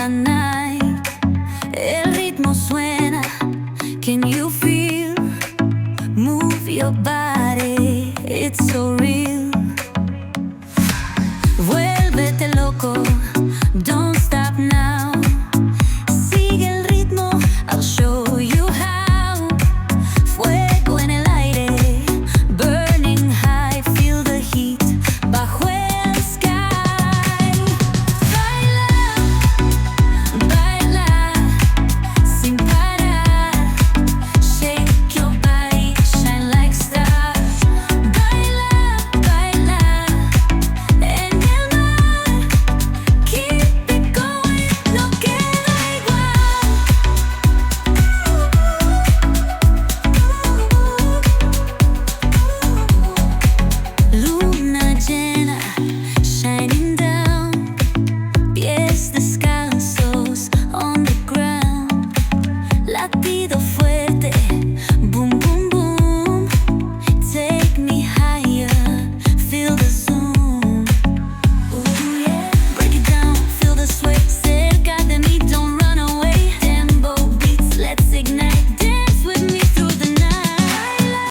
night. El ritmo suena. Can you feel? Move your body, it's so real. Vuélvete loco, don't stop now. Sigue el ritmo, I'll show you how. Fuego en el aire, burning high, feel the heat bajo el sky. Baila, baila, sin parar. Shake your body, shine like stars. Baila, baila, en el mar. Keep it going, no queda igual. Luna llena, shining down. Pies descalzos on the ground. Latidos